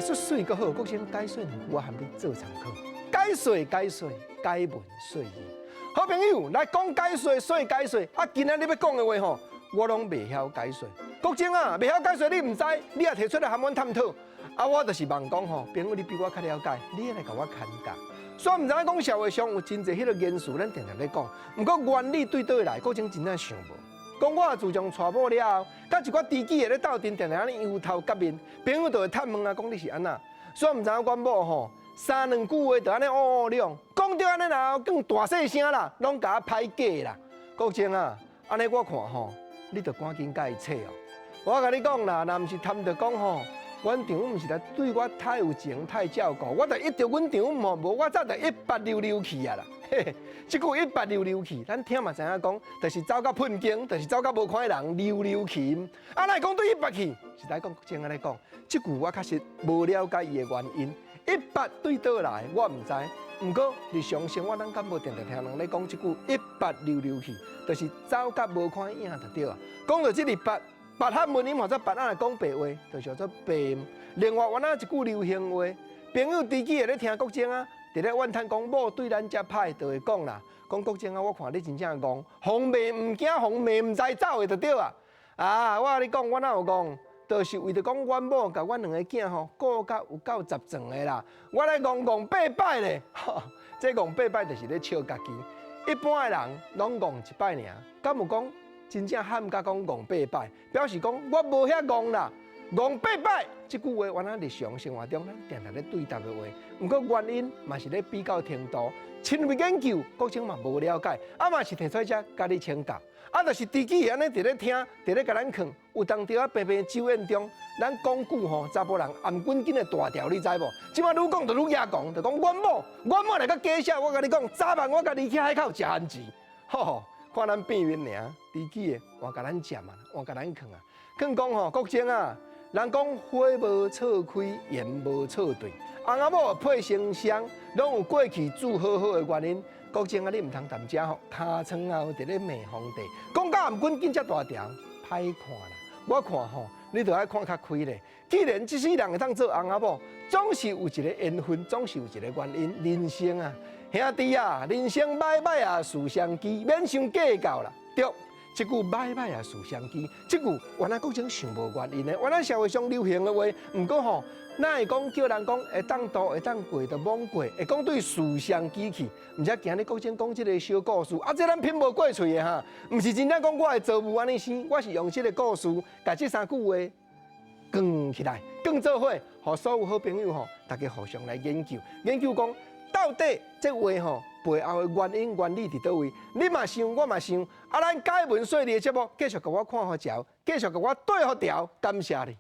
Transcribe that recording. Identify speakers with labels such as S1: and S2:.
S1: 术水阁好，国生解水我含你做参考。解水，解文解义。好朋友来讲解水，解水。啊，今仔你要讲的话吼，我拢袂晓解水。国生啊，袂晓解水，你唔知，你也提出来和阮探讨。啊，我就是望讲吼，朋友你比我较了解，你也来甲我牵教。虽然唔知影讲社会上有真侪迄个元素，咱常常咧讲，不过原理对倒来，国生真正想无。讲我自从娶某了后，甲一寡知己的咧斗阵，常常安尼摇头甲面，朋友就会探问啊，讲你是安那？虽然唔知影阮某吼，三两句话就安尼两，讲到安尼啦，更大细声啦，拢甲我歹假啦。国生啊，安尼我看吼，你着赶紧甲伊切哦。我甲你讲啦，若唔是贪着讲吼，阮丈夫唔是来对我太有情、太照顾，我着一着阮丈夫吼，无我早着180溜去啊啦。嘿嘿，即句180溜去，咱听嘛知影讲，就是走到喷经，就是走到无看的人溜去。啊，来讲对100去，是来讲正安尼讲，即句我确实无了解伊的原因。100对倒来，我唔知。不过日常生活，咱敢无常常听人咧讲即句180溜去，就是走到无看影就对啊。讲到即个8汉文音或者8来讲白话，就叫做白。另外，原来一句流行话，朋友知己会咧听国正啊。伫咧怨叹讲某对咱遮歹，就会讲啦，讲国正啊，我看你真正戆，红妹唔惊，红妹唔知走的就对啊。啊，我甲你讲，我哪有戆，就是为着讲阮某甲阮两个囝吼，顾甲有够十全的啦。我来戆8摆咧，这戆8摆就是咧笑家己。一般的人拢戆1摆尔，敢有讲真正喊甲讲戆8摆，表示讲我无遐戆啦。戆8摆，这句话原来日常生活中咱常常咧对答的话，不过原因嘛是咧比较程度，深入研究，国生嘛无了解，啊嘛是提出来遮甲你请教，啊就是知己安尼伫咧听，伫咧甲咱劝，有当着啊平平酒宴中，咱讲句吼，查甫人颔滚紧的大条，你知无？即摆愈讲就愈野讲，就讲阮某来甲介绍，我甲你讲，早晚我甲你去海口食番薯，吼，看咱变面尔，知己的换甲咱食嘛，换甲咱劝啊，劝讲吼，国生啊。人讲花无错开，言无错对，翁仔某配成双，拢有过去煮好好的原因。国正啊，你唔通谈遮吼，尻川后伫咧骂皇帝，讲到颔滚紧遮大条，歹看啦。我看吼，你着爱看较开咧。既然这世人会当做翁仔某，总是有一个缘分，总是有一个原因。人生啊，兄弟啊，人生歹歹啊，事相机，免想计较啦，对。这句歹歹啊，事相机，这句原来国正想无原因的，原来社会上流行的话，不过吼，哪会讲叫人讲会当渡会当过就罔过，会讲对事相机去，而且今日国正讲这个小故事，啊，这咱品无过嘴的哈，唔是真正讲我的造物安尼生，我是用这个故事，把这3句话讲起来，讲做伙，互所有好朋友吼，大家互相来研究，研究讲到底这话吼。背后的原因原理伫倒位？你嘛想，我嘛想，啊，咱解文说理的节目继续甲我看好条，继续甲我对好条，感谢你。